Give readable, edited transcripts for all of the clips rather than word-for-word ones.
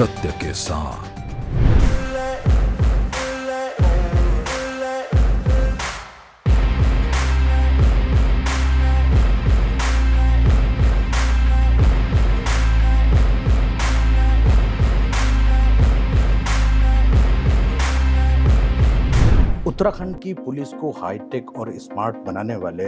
सत्य के साथ। उत्तराखंड की पुलिस को हाईटेक और स्मार्ट बनाने वाले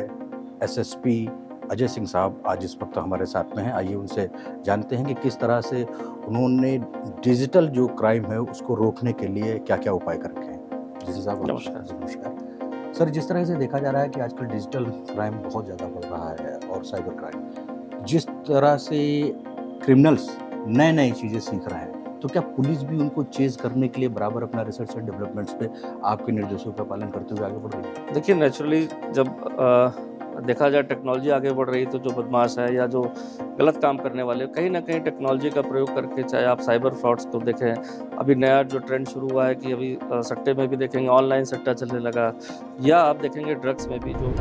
एसएसपी अजय सिंह साहब आज इस वक्त हमारे साथ में हैं। आइए उनसे जानते हैं कि किस तरह से उन्होंने डिजिटल जो क्राइम है उसको रोकने के लिए क्या क्या उपाय कर रखे हैं। जी साहब नमस्कार। सर, जिस तरह से देखा जा रहा है कि आजकल डिजिटल क्राइम बहुत ज़्यादा बढ़ रहा है और साइबर क्राइम, जिस तरह से क्रिमिनल्स नए नई चीज़ें सीख रहे हैं, तो क्या पुलिस भी उनको चेज करने के लिए बराबर अपना रिसर्च एंड डेवलपमेंट्स पे आपके निर्देशों का पालन करते हुए आगे बढ़ रही है? देखिए, नेचुरली जब देखा जाए टेक्नोलॉजी आगे बढ़ रही है तो जो बदमाश है या जो गलत काम करने वाले कहीं ना कहीं टेक्नोलॉजी का प्रयोग करके, चाहे आप साइबर फ्रॉड्स को देखें, अभी नया जो ट्रेंड शुरू हुआ है कि अभी सट्टे में भी देखेंगे ऑनलाइन सट्टा चलने लगा, या आप देखेंगे ड्रग्स में भी जो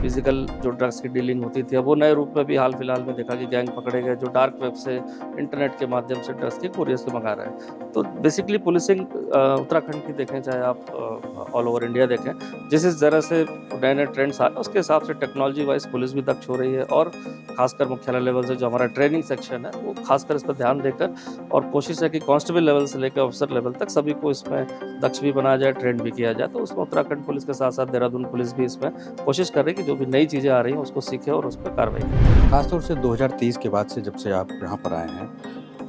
फिजिकल जो ड्रग्स की डीलिंग होती थी, अब वो नए रूप में भी हाल फिलहाल में देखा कि गैंग पकड़े गए जो डार्क वेब से, इंटरनेट के माध्यम से ड्रग्स की कोरियर से मंगा रहे हैं। तो बेसिकली पुलिसिंग उत्तराखंड की देखें, चाहे आप ऑल ओवर इंडिया देखें, जिस तरह से नए नए ट्रेंड्स आए उसके हिसाब से टेक्नोलॉजी वाइज पुलिस भी दक्ष हो रही है, और खासकर मुख्यालय लेवल से जो हमारा ट्रेनिंग सेक्शन है वो खासकर इस पर ध्यान देकर, और कोशिश है कि कांस्टेबल लेवल से लेकर ऑफिसर लेवल तक सभी को इसमें दक्ष भी बनाया जाए, ट्रेंड भी किया जाए। तो उसमें उत्तराखंड पुलिस के साथ साथ देहरादून पुलिस भी इसमें कोशिश कर रही है कि जो भी नई चीज़ें आ रही हैं उसको सीखे और उस पर कार्रवाई करें। खासतौर से 2023 के बाद से जब से आप यहाँ पर आए हैं,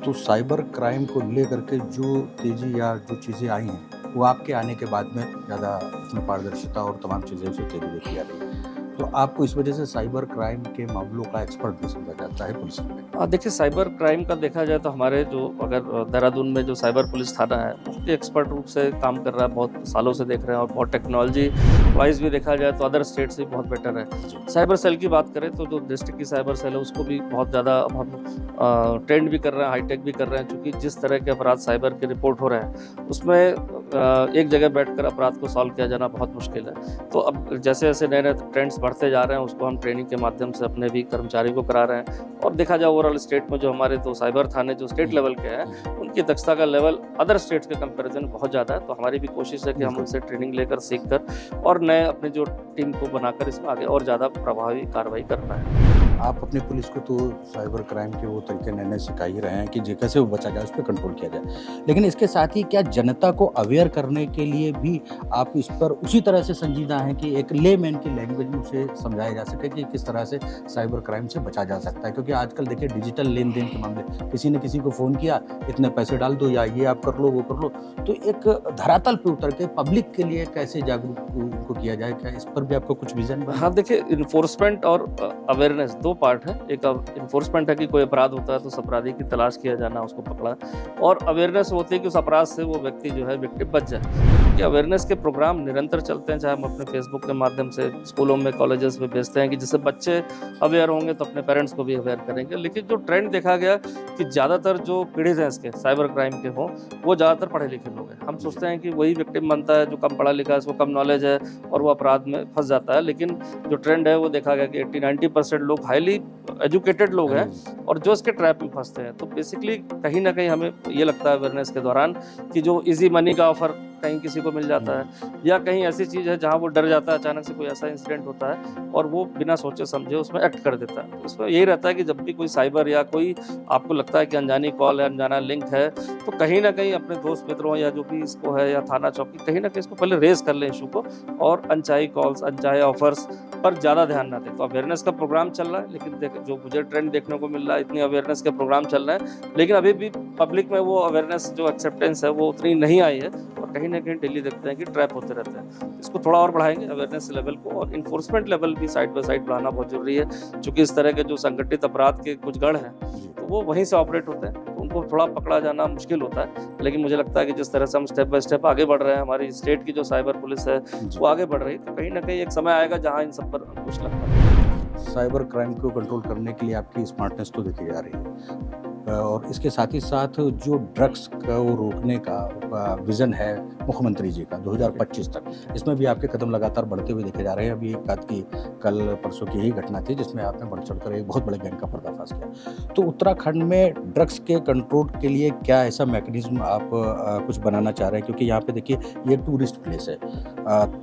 तो साइबर क्राइम को लेकर के जो तेजी या जो चीज़ें आई हैं वो आपके आने के बाद में ज़्यादा उसमें पारदर्शिता और तमाम चीज़ें से तेजी देखी जा रही है। तो आपको इस वजह से साइबर क्राइम के मामलों का एक्सपर्ट भी समझा जाता है पुलिस में। देखिए, साइबर क्राइम का देखा जाए तो हमारे जो अगर देहरादून में जो साइबर पुलिस थाना है बहुत ही एक्सपर्ट रूप से काम कर रहा है, बहुत सालों से देख रहे हैं, और बहुत टेक्नोलॉजी वाइज भी देखा जाए तो अदर स्टेट से बहुत बेटर है। साइबर सेल की बात करें तो जो डिस्ट्रिक्ट की साइबर सेल है उसको भी बहुत ज़्यादा हम ट्रेंड भी कर रहे हैं, हाईटेक भी कर रहे हैं, क्योंकि जिस तरह के अपराध साइबर के रिपोर्ट हो रहे हैं उसमें एक जगह बैठकर अपराध को सॉल्व किया जाना बहुत मुश्किल है। तो अब जैसे जैसे नए नए ट्रेंड्स बढ़ते जा रहे हैं उसको हम ट्रेनिंग के माध्यम से अपने भी कर्मचारी को करा रहे हैं, और देखा जाए ओवरऑल स्टेट में जो हमारे तो साइबर थाने जो स्टेट लेवल के हैं उनकी दक्षता का लेवल अदर स्टेट्स के कंपैरिजन बहुत ज़्यादा है। तो हमारी भी कोशिश है कि हम उनसे ट्रेनिंग लेकर, सीख कर और नए अपने जो टीम को बनाकर इसमें आगे और ज़्यादा प्रभावी कार्रवाई कर रहे हैं। आप अपने पुलिस को तो साइबर क्राइम के वो तरीके नए नए सिखा ही रहे हैं कि कैसे वो बचा जाए, उस पर कंट्रोल किया जाए, लेकिन इसके साथ ही क्या जनता को अवेयर करने के लिए भी आप इस पर उसी तरह से संजीदा हैं कि एक लेमैन की लैंग्वेज में उसे समझाया जा सके कि किस तरह से साइबर क्राइम से बचा जा सकता है? क्योंकि आजकल देखिए डिजिटल लेन देन के मामले, किसी ने किसी को फ़ोन किया, इतने पैसे डाल दो या ये आप कर लो वो कर लो, तो एक धरातल पे उतर के पब्लिक के लिए कैसे जागरूक उनको किया जाए, क्या इस पर भी आपको कुछ विजन? हाँ, देखिए, इन्फोर्समेंट और अवेयरनेस दो पार्ट है। एक इन्फोर्समेंट है कि कोई अपराध होता है तो उस अपराधी की तलाश किया जाना, उसको पकड़ा, और अवेयरनेस होती है कि उस अपराध से वो व्यक्ति जो है विक्टिम बच जाए। कि अवेयरनेस के प्रोग्राम निरंतर चलते हैं, चाहे हम अपने फेसबुक के माध्यम से स्कूलों में, कॉलेजेस में भेजते हैं कि जिससे बच्चे अवेयर होंगे तो अपने पेरेंट्स को भी अवेयर करेंगे। लेकिन जो ट्रेंड देखा गया कि ज़्यादातर जो पीड़ित हैं इसके साइबर क्राइम के हों वो ज़्यादातर पढ़े लिखे लोग हैं। हम सोचते हैं कि वही विक्टिम बनता है जो कम पढ़ा लिखा है, इसको कम नॉलेज है और वो अपराध में फंस जाता है। लेकिन जो ट्रेंड है वो देखा गया कि 80-90% लोग हाईली एजुकेटेड लोग हैं और जो इसके ट्रैप में फंसते हैं। तो बेसिकली कहीं ना कहीं हमें ये लगता है अवेयरनेस के दौरान कि जो इजी मनी का ऑफर कहीं किसी को मिल जाता है, या कहीं ऐसी चीज़ है जहां वो डर जाता है, अचानक से कोई ऐसा इंसिडेंट होता है और वो बिना सोचे समझे उसमें एक्ट कर देता है। तो उसमें यही रहता है कि जब भी कोई साइबर या कोई आपको लगता है कि अनजानी कॉल है, अनजाना लिंक है, तो कहीं ना कहीं अपने दोस्त मित्रों या जो भी इसको है या थाना चौकी कहीं ना कहीं इसको पहले रेज कर लें इशू को, और अनचाही कॉल्स, अनचाहे ऑफर्स पर ज़्यादा ध्यान ना दें। तो अवेयरनेस का प्रोग्राम चल रहा है, लेकिन जो मुझे ट्रेंड देखने को मिल रहा है, इतनी अवेयरनेस के प्रोग्राम चल रहे हैं, लेकिन अभी भी पब्लिक में वो अवेयरनेस जो एक्सेप्टेंस है वो उतनी नहीं आई है, और कहीं ना कहीं डेली देखते हैं कि ट्रैप होते रहते हैं। इसको थोड़ा और बढ़ाएंगे अवेयरनेस लेवल को, और इन्फोर्समेंट लेवल भी साइड बाय साइड बढ़ाना बहुत जरूरी है, क्योंकि इस तरह के जो संगठित अपराध के कुछ गढ़ हैं तो वो वहीं से ऑपरेट होते हैं, तो उनको थोड़ा पकड़ा जाना मुश्किल होता है। लेकिन मुझे लगता है कि जिस तरह से हम स्टेप बाय स्टेप आगे बढ़ रहे हैं, हमारी स्टेट की जो साइबर पुलिस है वो आगे बढ़ रही है, तो कहीं ना कहीं एक समय आएगा जहाँ इन सब पर अंकुश लगता है। साइबर क्राइम को कंट्रोल करने के लिए आपकी स्मार्टनेस तो देखी जा रही है, और इसके साथ ही साथ जो ड्रग्स को रोकने का विज़न है मुख्यमंत्री जी का 2025 तक, इसमें भी आपके कदम लगातार बढ़ते हुए देखे जा रहे हैं। अभी एक बात की कल परसों की यही घटना थी जिसमें आपने बढ़ चढ़कर एक बहुत बड़े गैंग का पर्दाफाश किया। तो उत्तराखंड में ड्रग्स के कंट्रोल के लिए क्या ऐसा मैकेनिज्म आप कुछ बनाना चाह रहे हैं? क्योंकि यहाँ पे देखिए ये टूरिस्ट प्लेस है,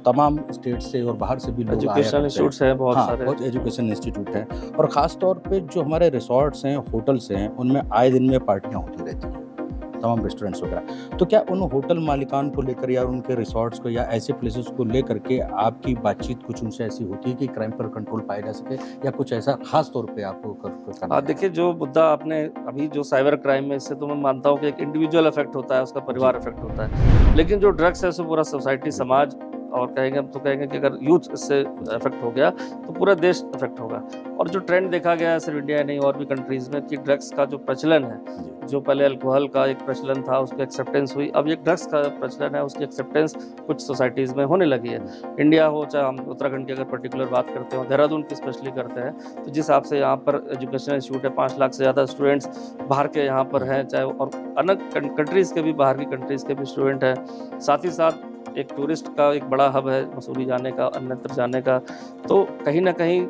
तमाम स्टेट से और बाहर से भी लोग आया एजुकेशन करते हैं। इंस्टीट्यूट्स हैं बहुत हाँ, सारे। बहुत एजुकेशन इंस्टीट्यूट हैं और ख़ास तौर पे जो हमारे रिसॉर्ट्स हैं, होटल्स हैं, उनमें आए दिन में पार्टियाँ होती रहती हैं, तमाम रेस्टोरेंट्स वगैरह। तो क्या उन होटल मालिकान को लेकर या उनके रिसॉर्ट्स को या ऐसे प्लेसेस को लेकर के आपकी बातचीत कुछ उनसे ऐसी होती है कि क्राइम पर कंट्रोल पाया जा सके, या कुछ ऐसा ख़ास तौर पे आपको करना है? देखिए, जो मुद्दा आपने अभी जो साइबर क्राइम में, इससे तो मैं मानता हूँ कि एक इंडिविजुअल इफेक्ट होता है, उसका परिवार इफेक्ट होता है, लेकिन जो ड्रग्स है उससे पूरा सोसाइटी, समाज, और कहेंगे हम तो कहेंगे कि अगर यूथ इससे इफेक्ट हो गया तो पूरा देश इफेक्ट होगा। और जो ट्रेंड देखा गया है सिर्फ इंडिया नहीं और भी कंट्रीज़ में कि ड्रग्स का जो प्रचलन है, जो पहले अल्कोहल का एक प्रचलन था उसकी एक्सेप्टेंस हुई, अब ये ड्रग्स का प्रचलन है उसकी एक्सेप्टेंस कुछ सोसाइटीज़ में होने लगी है। इंडिया हो चाहे हम उत्तराखंड की अगर पर्टिकुलर बात करते हो, देहरादून की स्पेशली करते हैं, तो जिस हिसाब से यहाँ पर एजुकेशन इंस्टीट्यूट है, 5 लाख से ज़्यादा स्टूडेंट्स बाहर के यहाँ पर हैं, चाहे और अन्य कंट्रीज़ के भी, बाहर की कंट्रीज़ के भी स्टूडेंट हैं। साथ ही साथ एक टूरिस्ट का एक बड़ा हब है मसूरी जाने का, अन्यत्र जाने का। तो कहीं ना कहीं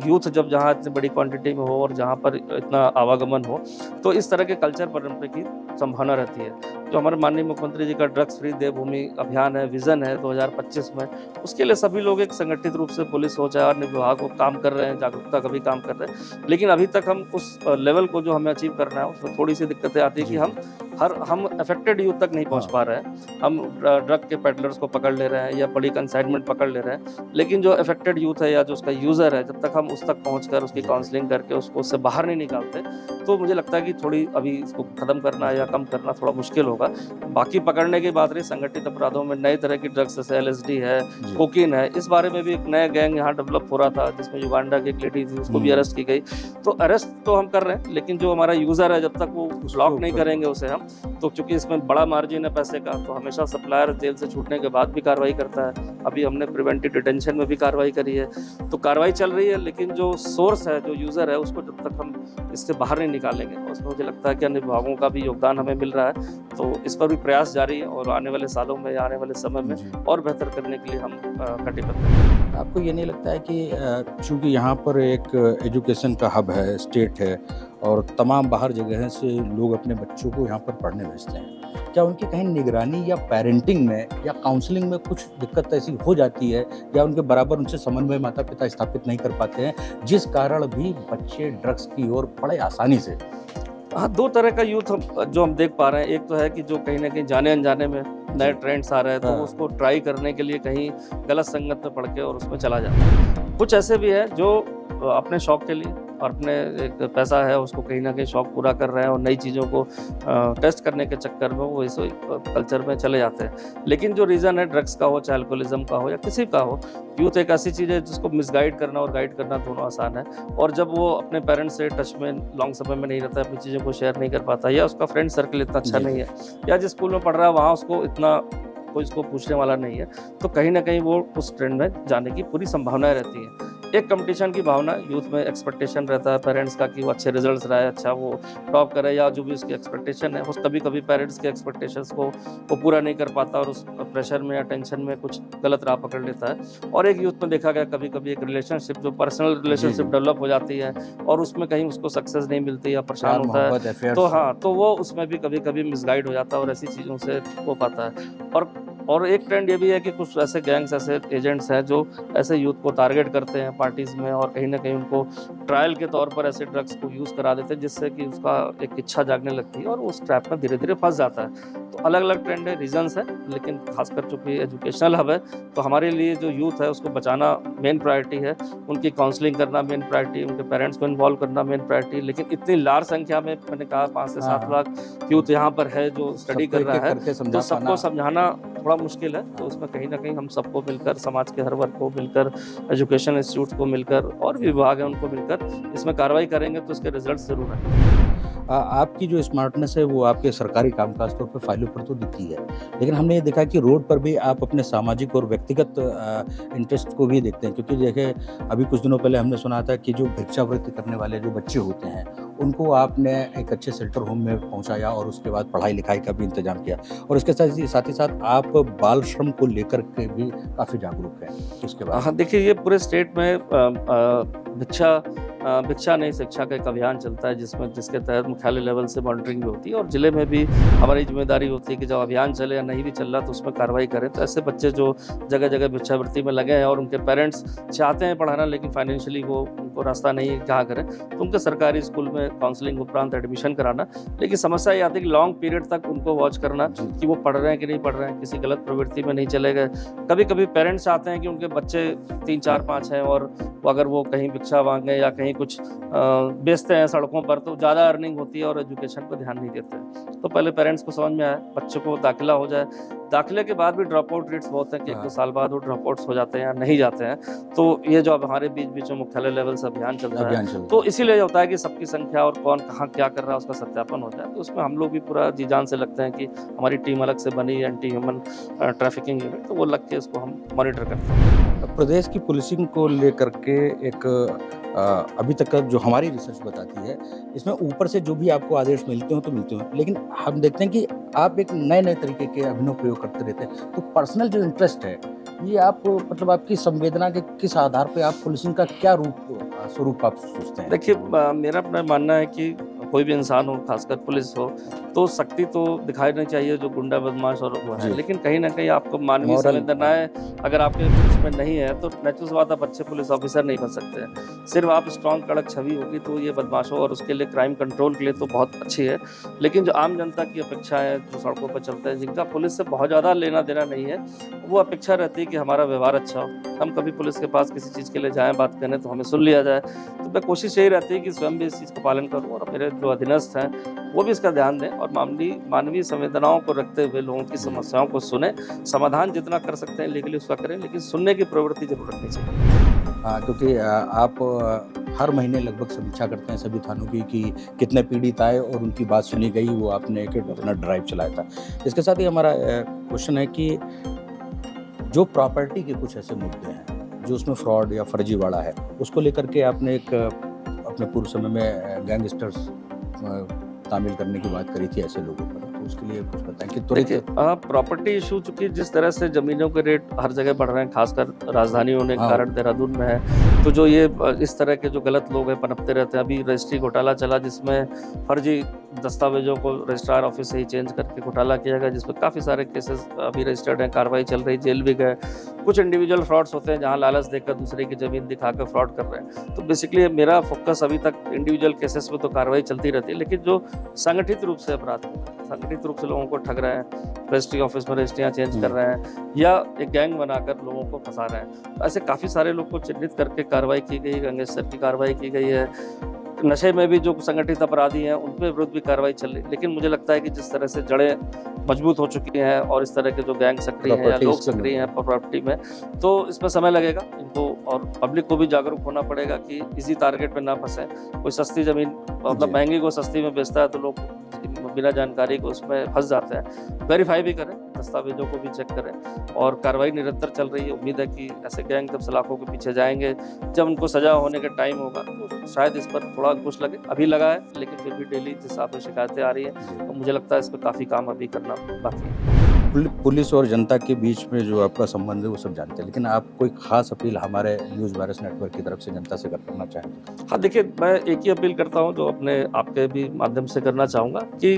यूथ जब जहाँ इतनी बड़ी क्वांटिटी में हो और जहाँ पर इतना आवागमन हो, तो इस तरह के कल्चर परंपरा की संभावना रहती है। जो हमारे माननीय मुख्यमंत्री जी का ड्रग्स फ्री देवभूमि अभियान है, विजन है 2025 में, उसके लिए सभी लोग एक संगठित रूप से, पुलिस हो चाहे अन्य विभाग हो, काम कर रहे हैं, जागरूकता का भी काम कर रहे हैं। लेकिन अभी तक हम उस लेवल को जो हमें अचीव करना है उसमें थोड़ी सी दिक्कतें आती है कि हम अफेक्टेड यूथ तक नहीं पहुंच पा रहे हैं। हम ड्रग के पेडलर्स को पकड़ ले रहे हैं या बड़ी कंसाइनमेंट पकड़ ले रहे हैं, लेकिन जो अफेक्टेड यूथ है या जो उसका यूज़र है, जब तक हम उस तक पहुंचकर उसकी काउंसलिंग करके उसको उससे बाहर नहीं निकालते, तो मुझे लगता है कि थोड़ी अभी इसको ख़त्म करना या कम करना थोड़ा मुश्किल होगा। बाकी पकड़ने की बात रही संगठित अपराधों में, नए तरह की ड्रग्स जैसे LSD है, कोकीन है, इस बारे में भी एक नया गैंग यहाँ डेवलप हो रहा था जिसमें युगांडा की एक लेडी थी, उसको भी अरेस्ट की गई। तो अरेस्ट तो हम कर रहे हैं, लेकिन जो हमारा यूज़र है, जब तक वो ब्लॉक नहीं करेंगे उसे हम, तो चूंकि इसमें बड़ा मार्जिन है पैसे का, तो हमेशा सप्लायर जेल से छूटने के बाद भी कार्रवाई करता है। अभी हमने प्रिवेंटिव डिटेंशन में भी कार्रवाई करी है, तो कार्रवाई चल रही है, लेकिन जो सोर्स है, जो यूज़र है, उसको जब तक हम इससे बाहर नहीं निकालेंगे, उसमें मुझे लगता है कि अन्य विभागों का भी योगदान हमें मिल रहा है। तो इस पर भी प्रयास जारी है और आने वाले सालों में या आने वाले समय में और बेहतर करने के लिए हम कटिबद्ध हैं। आपको ये नहीं लगता है कि चूँकि यहाँ पर एक एजुकेशन का हब है, स्टेट है और तमाम बाहर जगह से लोग अपने बच्चों को यहाँ पर पढ़ने भेजते हैं, क्या उनकी कहीं निगरानी या पेरेंटिंग में या काउंसलिंग में कुछ दिक्कत ऐसी हो जाती है, या उनके बराबर उनसे समन्वय माता पिता स्थापित नहीं कर पाते हैं, जिस कारण भी बच्चे ड्रग्स की ओर बड़े आसानी से? हाँ, 2 तरह का यूथ जो हम देख पा रहे हैं। एक तो है कि जो कहीं ना कहीं जाने अनजाने में नए ट्रेंड्स आ रहे हैं, तो उसको ट्राई करने के लिए कहीं गलत संगत में पड़ के और उसमें चला जाता है। कुछ ऐसे भी है जो अपने शौक के लिए और अपने एक पैसा है उसको कहीं ना कहीं शौक पूरा कर रहे हैं और नई चीज़ों को टेस्ट करने के चक्कर में वो इस कल्चर में चले जाते हैं। लेकिन जो रीज़न है ड्रग्स का हो, चाहे अल्कोहलिज्म का हो या किसी का हो, यूथ एक ऐसी चीज़ है जिसको मिसगाइड करना और गाइड करना दोनों आसान है। और जब वो अपने पेरेंट्स से टच में लॉन्ग समय में नहीं रहता है, अपनी चीज़ों को शेयर नहीं कर पाता, या उसका फ्रेंड सर्कल इतना अच्छा नहीं है, या जिस स्कूल में पढ़ रहा है वहाँ उसको इतना कोई इसको पूछने वाला नहीं है, तो कहीं ना कहीं वो उस ट्रेंड में जाने की पूरी संभावनाएं रहती हैं। एक कंपटीशन की भावना यूथ में, एक्सपेक्टेशन रहता है पेरेंट्स का कि वो अच्छे रिजल्ट्स रहा है, अच्छा वो टॉप करे, या जो भी उसकी एक्सपेक्टेशन है, उस कभी कभी पेरेंट्स के एक्सपेक्टेशंस को वो पूरा नहीं कर पाता और उस प्रेशर में या टेंशन में कुछ गलत राह पकड़ लेता है। और एक यूथ में देखा गया कभी कभी एक रिलेशनशिप, जो पर्सनल रिलेशनशिप डेवलप हो जाती है और उसमें कहीं उसको सक्सेस नहीं मिलती या परेशान होता है, तो हाँ, तो वो उसमें भी कभी कभी मिसगाइड हो जाता है और ऐसी चीज़ों से हो पाता है। और एक ट्रेंड ये भी है कि कुछ ऐसे गैंग्स, ऐसे एजेंट्स हैं जो ऐसे यूथ को टारगेट करते हैं पार्टीज़ में और कहीं ना कहीं उनको ट्रायल के तौर पर ऐसे ड्रग्स को यूज़ करा देते हैं, जिससे कि उसका एक इच्छा जागने लगती है और उस ट्रैप में धीरे धीरे फंस जाता है। तो अलग अलग ट्रेंड है, रीजंस है, लेकिन खासकर चूँकि एजुकेशनल हब है, तो हमारे लिए जो यूथ है उसको बचाना मेन प्रायोरिटी है, उनकी काउंसलिंग करना मेन प्रायोरिटी, उनके पेरेंट्स को इन्वॉल्व करना मेन प्रायोरिटी। लेकिन इतनी लार्ज संख्या में, मैंने कहा 5 से 7 लाख यूथ यहाँ पर है जो स्टडी कर रहा है, तो सबको समझाना थोड़ा मुश्किल है। तो उसमें कहीं ना कहीं हम सबको मिलकर, समाज के हर वर्ग को मिलकर, एजुकेशन इंस्टीट्यूट को मिलकर और भी विभाग है उनको मिलकर इसमें कार्रवाई करेंगे तो इसके रिजल्ट जरूर हैं। आपकी जो स्मार्टनेस है वो आपके सरकारी कामकाज तौर पर फाइलों पर तो दिखती है, लेकिन हमने ये देखा कि रोड पर भी आप अपने सामाजिक और व्यक्तिगत इंटरेस्ट को भी देखते हैं। क्योंकि देखिए, अभी कुछ दिनों पहले हमने सुना था कि जो भिक्षावृत्ति करने वाले जो बच्चे होते हैं उनको आपने एक अच्छे शेल्टर होम में पहुँचाया और उसके बाद पढ़ाई लिखाई का भी इंतजाम किया और इसके साथ ही साथ आप बाल श्रम को लेकर के भी काफ़ी जागरूक हैं। उसके बाद हाँ, देखिए ये पूरे स्टेट में भिक्षा नहीं शिक्षा का एक अभियान चलता है जिसके तहत मुख्यालय लेवल से मॉनिटरिंग भी होती है और जिले में भी हमारी जिम्मेदारी होती है कि जब अभियान चले या नहीं भी चल रहा तो उसमें कार्रवाई करें। तो ऐसे बच्चे जो जगह जगह भिक्षावृत्ति में लगे हैं और उनके पेरेंट्स चाहते हैं पढ़ाना लेकिन फाइनेंशियली वो उनको रास्ता नहीं है क्या करें, तो उनके सरकारी स्कूल में काउंसलिंग उपरांत एडमिशन कराना। लेकिन समस्या ये आती है कि लॉन्ग पीरियड तक उनको वॉच करना कि वो पढ़ रहे हैं कि नहीं पढ़ रहे हैं, किसी गलत प्रवृत्ति में नहीं चले गए। कभी कभी पेरेंट्स चाहते हैं कि उनके बच्चे 3, 4, 5 हैं और अगर वो कहीं भिक्षा मांगे या कहीं कुछ बेचते हैं सड़कों पर तो ज़्यादा अर्निंग होती है और एजुकेशन पर ध्यान नहीं देते हैं। तो पहले पेरेंट्स को समझ में आए, बच्चों को दाखिला हो जाए, दाखिले के बाद भी ड्रॉप आउट रेट्स बहुत हैं कि 1-2 साल बाद वो ड्रॉप आउट्स हो जाते हैं या नहीं जाते हैं। तो ये जो अब हमारे बीच में मुख्यालय लेवल से अभियान चलता है तो इसीलिए होता है कि सबकी संख्या और कौन कहाँ क्या कर रहा है उसका सत्यापन हो जाए। तो उसमें हम लोग भी पूरा जी जान से लगते हैं कि हमारी टीम अलग से बनी एंटी ह्यूमन ट्रैफिकिंग यूनिट, तो वो लग के इसको हम मॉनिटर करते हैं। प्रदेश की पुलिसिंग को लेकर के एक अभी तक का जो हमारी रिसर्च बताती है इसमें ऊपर से जो भी आपको आदेश मिलते हो तो मिलते हो, लेकिन हम देखते हैं कि आप एक नए तरीके के अभिनव प्रयोग करते रहते हैं। तो पर्सनल जो इंटरेस्ट है ये आप मतलब आपकी संवेदना के किस आधार पे आप पुलिसिंग का क्या स्वरूप आप सोचते हैं? देखिए मेरा अपना मानना है कि कोई भी इंसान हो खासकर पुलिस हो तो सख्ती तो दिखाई नहीं चाहिए जो गुंडा बदमाश और वो है, लेकिन कहीं ना कहीं आपको मानवीय संवेदनाएं अगर आपके पुलिस में नहीं है तो नेचुरल सी बात आप अच्छे पुलिस ऑफिसर नहीं बन सकते हैं। सिर्फ आप स्ट्रॉन्ग कड़क छवि होगी तो ये बदमाशों और उसके लिए क्राइम कंट्रोल के लिए तो बहुत अच्छी है, लेकिन जो आम जनता की अपेक्षा है जो सड़कों पर चलते हैं जिनका पुलिस से बहुत ज़्यादा लेना देना नहीं है, वो अपेक्षा रहती है कि हमारा व्यवहार अच्छा हो, हम कभी पुलिस के पास किसी चीज़ के लिए जाएँ बात करने तो हमें सुन लिया जाए। तो मैं कोशिश यही रहती है कि स्वयं भी इस चीज़ का पालन करूँ और मेरे जो अधीनस्थ हैं वो भी इसका ध्यान दें और मानवीय संवेदनाओं को रखते हुए लोगों की समस्याओं को सुने, समाधान जितना कर सकते हैं लीगली उसका करें, लेकिन सुनने की प्रवृत्ति जरूर रखनी चाहिए। क्योंकि आप हर महीने लगभग समीक्षा करते हैं सभी थानों की कि कितने पीड़ित आए और उनकी बात सुनी गई, वो आपने एक अपना ड्राइव चलाया था। इसके साथ ही हमारा क्वेश्चन है कि जो प्रॉपर्टी के कुछ ऐसे मुद्दे हैं जो उसमें फ्रॉड या फर्जीवाड़ा है उसको लेकर के आपने एक अपने पूर्व समय में गैंगस्टर्स तामील करने की बात करी थी ऐसे लोगों पर, तो उसके लिए कुछ बताएं कि तुरंत प्रॉपर्टी इशू चूंकि जिस तरह से जमीनों के रेट हर जगह बढ़ रहे हैं खासकर राजधानी होने के कारण देहरादून में है, तो जो ये इस तरह के जो गलत लोग हैं पनपते रहते हैं। अभी रजिस्ट्री घोटाला चला जिसमें फर्जी दस्तावेजों को रजिस्ट्रार ऑफिस से ही चेंज करके घोटाला किया गया, जिसमें काफ़ी सारे केसेस अभी रजिस्टर्ड हैं, कार्रवाई चल रही, जेल भी गए। कुछ इंडिविजुअल फ्रॉड्स होते हैं जहां लालच देकर दूसरे की ज़मीन दिखाकर फ्रॉड कर रहे हैं। तो बेसिकली मेरा फोकस अभी तक इंडिविजुअल केसेस में तो कार्रवाई चलती रहती है, लेकिन जो संगठित रूप से अपराध संगठित रूप से लोगों को ठग रहे हैं, रजिस्ट्री ऑफिस में रजिस्ट्रियाँ चेंज कर रहे हैं या एक गैंग बनाकर लोगों को फंसा रहे हैं, ऐसे काफ़ी सारे लोग को चिन्हित करके कार्रवाई की गई, गैंगस्टर की कार्रवाई की गई है। नशे में भी जो संगठित अपराधी हैं उन पर विरुद्ध भी कार्रवाई चल रही है, लेकिन मुझे लगता है कि जिस तरह से जड़ें मजबूत हो चुकी हैं और इस तरह के जो गैंग सक्रिय हैं या लोग सक्रिय हैं प्रॉपर्टी में, तो इसमें समय लगेगा इनको और पब्लिक को भी जागरूक होना पड़ेगा कि इसी टारगेट पे ना फंसे। कोई सस्ती जमीन मतलब महंगी को सस्ती में बेचता है तो लोग बिना जानकारी को उसमें फंस जाते हैं। वेरीफाई भी करें, दस्तावेजों को भी चेक करें और कार्रवाई निरंतर चल रही है। उम्मीद है कि ऐसे गैंग जब सलाखों के पीछे जाएंगे, जब उनको सजा होने का टाइम होगा तो शायद इस पर थोड़ा अंकुश लगे। अभी लगा है लेकिन फिर भी डेली जिस हिसाब से शिकायतें आ रही हैं तो मुझे लगता है इस पर काफ़ी काम अभी करना बाकी है। पुलिस और जनता के बीच में जो आपका संबंध है वो सब जानते हैं, लेकिन आप कोई खास अपील हमारे न्यूज़ वायरस नेटवर्क की तरफ से जनता से करना चाहेंगे? हाँ देखिए, मैं एक ही अपील करता हूँ जो अपने आपके भी माध्यम से करना चाहूँगा कि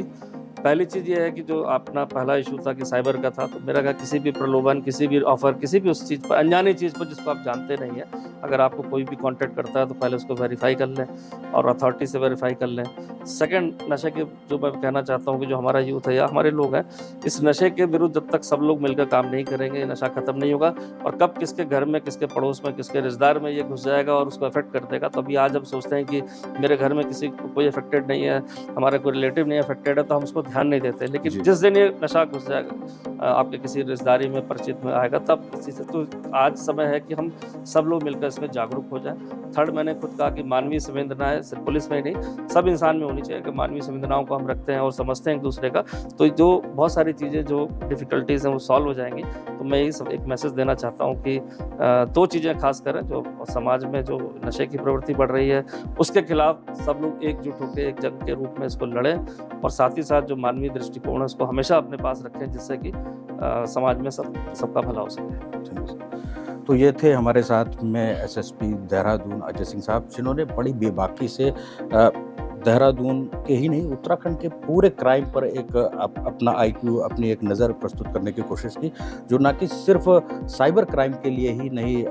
पहली चीज़ ये है कि जो अपना पहला इशू था कि साइबर का था, तो मेरा कहा किसी भी प्रलोभन, किसी भी ऑफर, किसी भी उस चीज़ पर, अनजानी चीज़ पर जिसको आप जानते नहीं हैं, अगर आपको कोई भी कांटेक्ट करता है तो पहले उसको वेरीफाई कर लें और अथॉरिटी से वेरीफाई कर लें। सेकंड, नशे के जो मैं कहना चाहता हूँ कि जो हमारा यूथ है या हमारे लोग हैं, इस नशे के विरुद्ध जब तक सब लोग मिलकर काम नहीं करेंगे नशा खत्म नहीं होगा। और कब किसके घर में, किसके पड़ोस में, किसके रिश्तेदार में ये घुस जाएगा और उसको अफेक्ट कर देगा। तो अभी आज हम सोचते हैं कि मेरे घर में किसी को कोई अफेक्टेड नहीं है, हमारा कोई रिलेटिव नहीं अफेक्टेड है, तो हम उसको ध्यान नहीं देते, लेकिन जिस दिन ये नशा घुस जाएगा आपके किसी रिश्तेदारी में, परिचित में आएगा, तब इसी से तो आज समय है कि हम सब लोग मिलकर इसमें जागरूक हो जाएं। थर्ड, मैंने खुद कहा कि मानवीय संवेदना है सिर्फ पुलिस में ही नहीं, सब इंसान में होनी चाहिए कि मानवीय संवेदनाओं को हम रखते हैं और समझते हैं एक दूसरे का, तो जो बहुत सारी चीज़ें जो डिफ़िकल्टीज़ हैं वो सॉल्व हो जाएंगी। तो मैं यही सब एक मैसेज देना चाहता हूँ कि 2 चीज़ें खास करें, जो समाज में जो नशे की प्रवृत्ति बढ़ रही है उसके खिलाफ सब लोग एकजुट होकर एक जंग के रूप में इसको लड़ें, और साथ ही साथ जो मानवीय दृष्टिकोण है उसको हमेशा अपने पास रखें, जिससे कि समाज में सबका भला हो सके। तो ये थे हमारे साथ में एसएसपी देहरादून अजय सिंह साहब, जिन्होंने बड़ी बेबाकी से देहरादून के ही नहीं उत्तराखंड के पूरे क्राइम पर एक अपना आईक्यू, अपनी एक नज़र प्रस्तुत करने की कोशिश की, जो ना कि सिर्फ साइबर क्राइम के लिए ही नहीं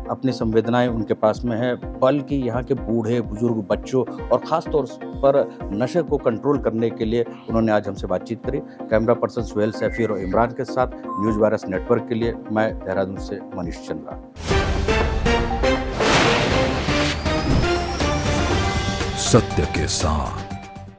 अपनी संवेदनाएं उनके पास में है, बल्कि यहाँ के बूढ़े बुजुर्ग, बच्चों और ख़ास तौर पर नशे को कंट्रोल करने के लिए उन्होंने आज हमसे बातचीत करी। कैमरा पर्सन सुहेल सैफी और इमरान के साथ न्यूज़ वायरस नेटवर्क के लिए मैं देहरादून से मनीष चंद्रा। सत्य के साथ